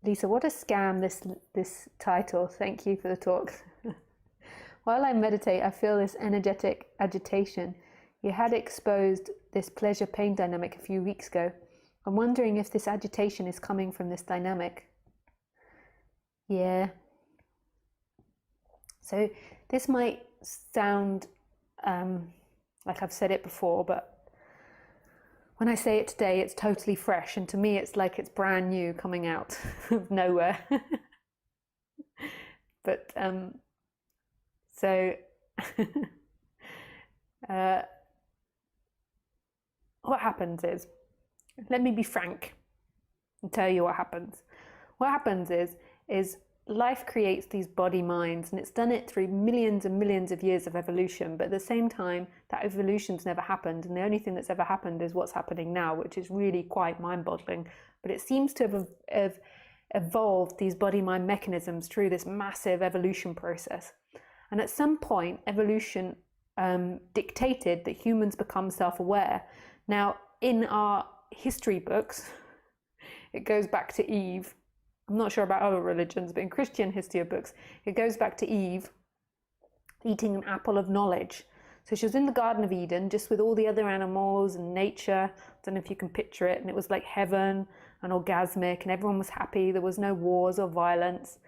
Lisa, what a scam, this title. Thank you for the talk. While I meditate, I feel this energetic agitation. You had exposed this pleasure-pain dynamic a few weeks ago. I'm wondering if this agitation is coming from this dynamic. Yeah. So this might sound like I've said it before, but when I say it today, it's totally fresh, and to me it's like it's brand new, coming out of nowhere. But so what happens is, let me be frank and tell you what happens. What happens is life creates these body minds, and it's done it through millions and millions of years of evolution, but at the same time that evolution's never happened, and the only thing that's ever happened is what's happening now, which is really quite mind-boggling. But it seems to have evolved these body-mind mechanisms through this massive evolution process, and at some point evolution dictated that humans become self-aware. Now in our history books it goes back to Eve. I'm not sure about other religions, but in Christian history books, it goes back to Eve eating an apple of knowledge. So she was in the Garden of Eden, just with all the other animals and nature. I don't know if you can picture it. And it was like heaven and orgasmic, and everyone was happy. There was no wars or violence.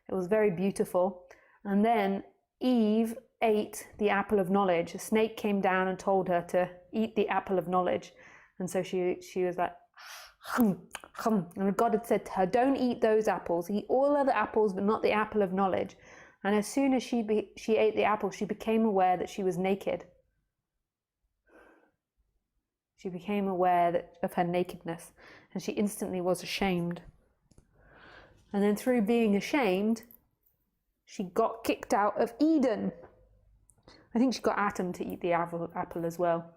It was very beautiful. And then Eve ate the apple of knowledge. A snake came down and told her to eat the apple of knowledge. And so she was like, and God had said to her, don't eat those apples, eat all other apples but not the apple of knowledge. And as soon as she ate the apple, she became aware that she was naked. She became aware of her nakedness, and she instantly was ashamed. And then through being ashamed, she got kicked out of Eden. I think she got Adam to eat the apple as well.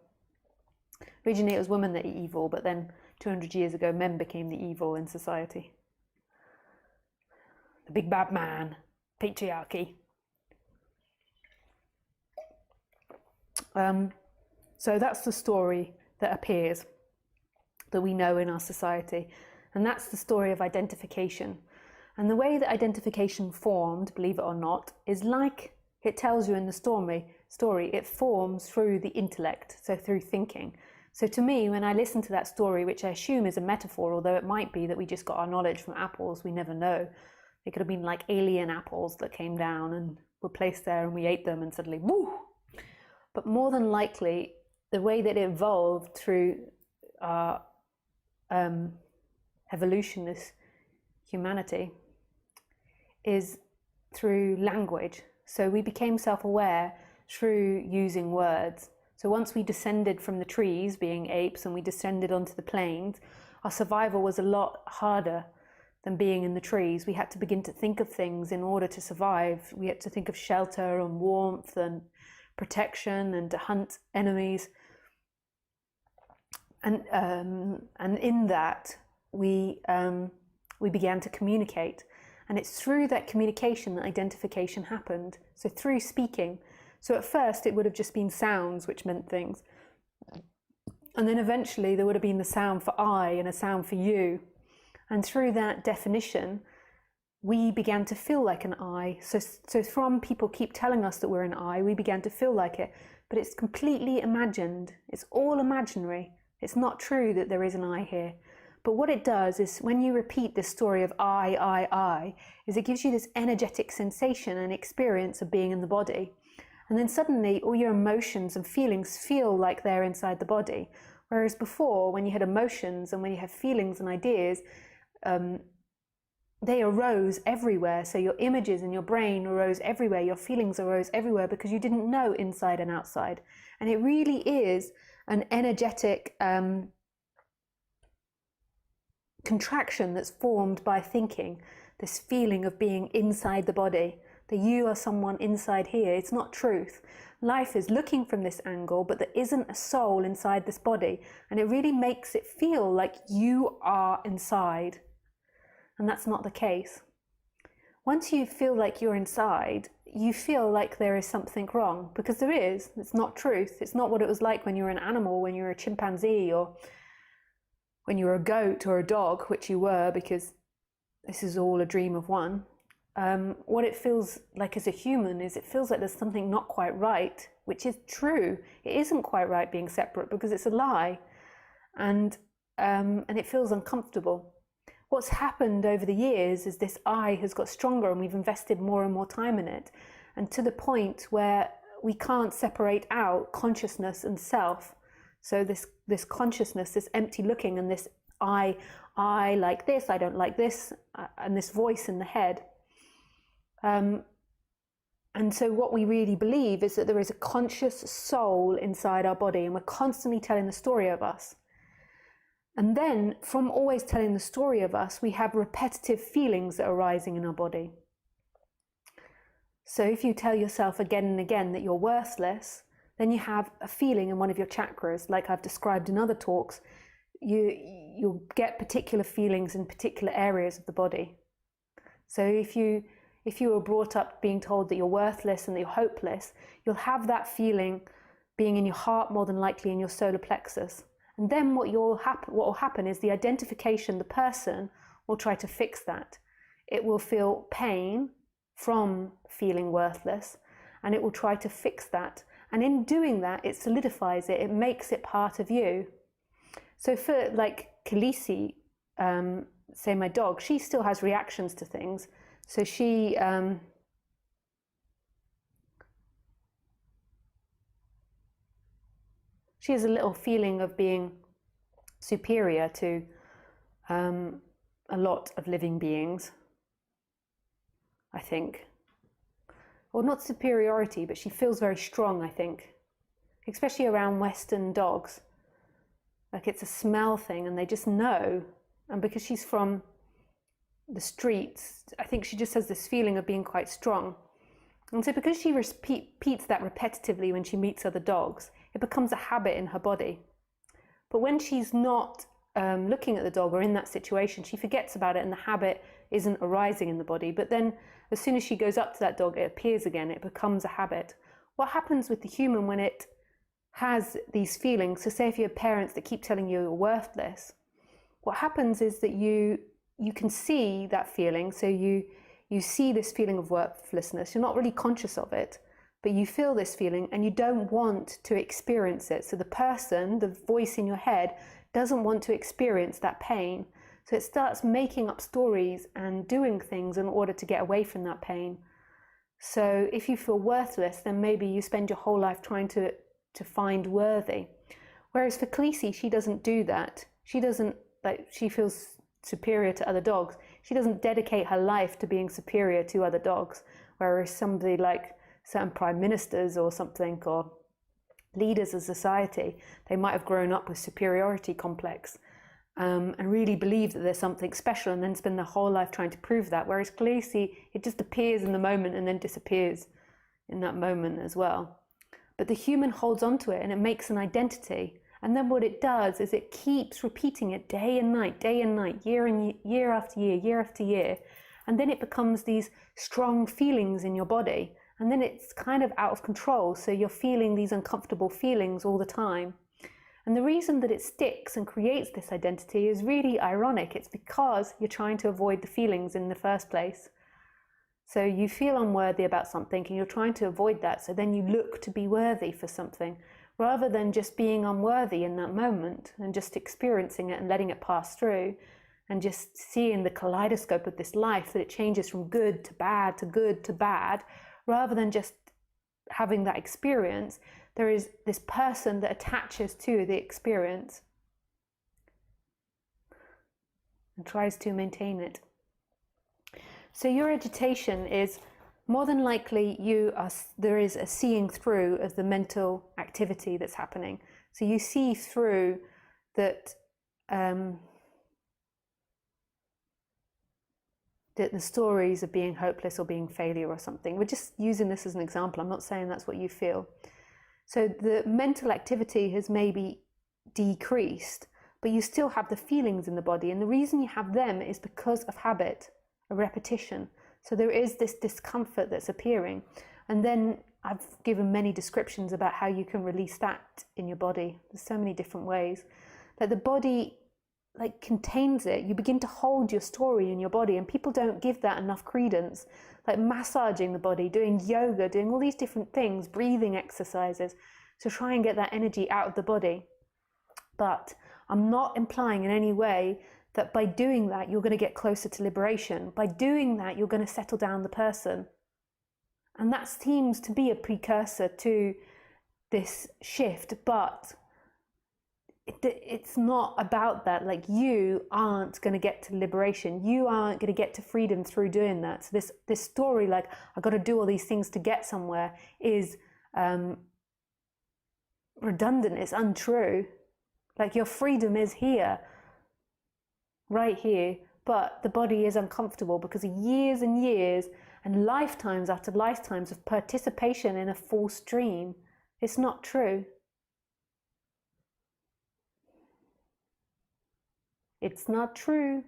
Originally it was women that eat evil, but then 200 years ago men became the evil in society. The big bad man, patriarchy. So that's the story that appears, that we know in our society, and that's the story of identification. And the way that identification formed, believe it or not, is like it tells you in the story, it forms through the intellect, so through thinking. So to me, when I listen to that story, which I assume is a metaphor, although it might be that we just got our knowledge from apples, we never know. It could have been like alien apples that came down and were placed there and we ate them and suddenly, woo! But more than likely, the way that it evolved through our evolution as humanity is through language. So we became self-aware through using words. So once we descended from the trees, being apes, and we descended onto the plains, our survival was a lot harder than being in the trees. We had to begin to think of things in order to survive. We had to think of shelter and warmth and protection and to hunt enemies. And in that, we began to communicate. And it's through that communication that identification happened. So through speaking. So at first it would have just been sounds, which meant things. And then eventually there would have been the sound for I and a sound for you. And through that definition, we began to feel like an I. So from people keep telling us that we're an I, we began to feel like it. But it's completely imagined. It's all imaginary. It's not true that there is an I here. But what it does is when you repeat this story of I, is it gives you this energetic sensation and experience of being in the body. And then suddenly all your emotions and feelings feel like they're inside the body. Whereas before, when you had emotions and when you have feelings and ideas, they arose everywhere. So your images in your brain arose everywhere, your feelings arose everywhere because you didn't know inside and outside. And it really is an energetic contraction that's formed by thinking, this feeling of being inside the body, that you are someone inside here. It's not truth. Life is looking from this angle, but there isn't a soul inside this body, and it really makes it feel like you are inside, and that's not the case. Once you feel like you're inside, you feel like there is something wrong, because there is. It's not truth. It's not what it was like when you were an animal, when you were a chimpanzee, or when you were a goat or a dog, which you were, because this is all a dream of one, what it feels like as a human is it feels like there's something not quite right, which is true. It isn't quite right being separate because it's a lie, and it feels uncomfortable. What's happened over the years is this I has got stronger, and we've invested more and more time in it, and to the point where we can't separate out consciousness and self. So this consciousness, this empty looking, and this I like this, I don't like this, and this voice in the head. And so what we really believe is that there is a conscious soul inside our body, and we're constantly telling the story of us. And then from always telling the story of us, we have repetitive feelings that are arising in our body. So if you tell yourself again and again that you're worthless, then you have a feeling in one of your chakras, like I've described in other talks. You'll get particular feelings in particular areas of the body. So if you were brought up being told that you're worthless and that you're hopeless, you'll have that feeling being in your heart, more than likely in your solar plexus. And then what will happen is the identification, the person will try to fix that. It will feel pain from feeling worthless, and it will try to fix that. And in doing that, it solidifies it, it makes it part of you. So for like Khaleesi, say my dog, she still has reactions to things. So she has a little feeling of being superior to a lot of living beings, I think. Or not superiority, but she feels very strong, I think, especially around Western dogs. Like it's a smell thing, and they just know. And because she's from the streets, I think she just has this feeling of being quite strong. And so because she repeats that repetitively when she meets other dogs, it becomes a habit in her body. But when she's not looking at the dog or in that situation, she forgets about it, and the habit isn't arising in the body. But then as soon as she goes up to that dog, it appears again, it becomes a habit. What happens with the human when it has these feelings? So say if you have parents that keep telling you you're worthless, what happens is that you can see that feeling. So you see this feeling of worthlessness. You're not really conscious of it, but you feel this feeling and you don't want to experience it. So the person, the voice in your head, doesn't want to experience that pain. So it starts making up stories and doing things in order to get away from that pain. So if you feel worthless, then maybe you spend your whole life trying to find worthy. Whereas for Khaleesi, she doesn't do that. She doesn't, like, she feels superior to other dogs. She doesn't dedicate her life to being superior to other dogs. Whereas somebody like certain prime ministers or something, or leaders of society, they might have grown up with superiority complex and really believe that there's something special, and then spend their whole life trying to prove that. Whereas Khaleesi, it just appears in the moment and then disappears in that moment as well. But the human holds on to it, and it makes an identity. And then what it does is it keeps repeating it day and night, year after year, year after year. And then it becomes these strong feelings in your body. And then it's kind of out of control. So you're feeling these uncomfortable feelings all the time. And the reason that it sticks and creates this identity is really ironic. It's because you're trying to avoid the feelings in the first place. So you feel unworthy about something and you're trying to avoid that. So then you look to be worthy for something, rather than just being unworthy in that moment and just experiencing it and letting it pass through, and just seeing the kaleidoscope of this life, that it changes from good to bad to good to bad, rather than just having that experience. There is this person that attaches to the experience and tries to maintain it. So your agitation is more than likely there is a seeing through of the mental activity that's happening. So you see through that that the stories of being hopeless or being failure or something. We're just using this as an example. I'm not saying that's what you feel. So the mental activity has maybe decreased, but you still have the feelings in the body. And the reason you have them is because of habit, a repetition. So there is this discomfort that's appearing. And then I've given many descriptions about how you can release that in your body. There's so many different ways. That the body like contains it. You begin to hold your story in your body, and people don't give that enough credence. Like massaging the body, doing yoga, doing all these different things, breathing exercises to try and get that energy out of the body. But I'm not implying in any way that by doing that you're going to get closer to liberation. By doing that you're going to settle down the person. And that seems to be a precursor to this shift, but it's not about that. Like, you aren't going to get to liberation. You aren't going to get to freedom through doing that. So this story, like, I've got to do all these things to get somewhere, is redundant. It's untrue. Like, your freedom is here, right here, but the body is uncomfortable because of years and years and lifetimes after lifetimes of participation in a false dream. It's not true. It's not true.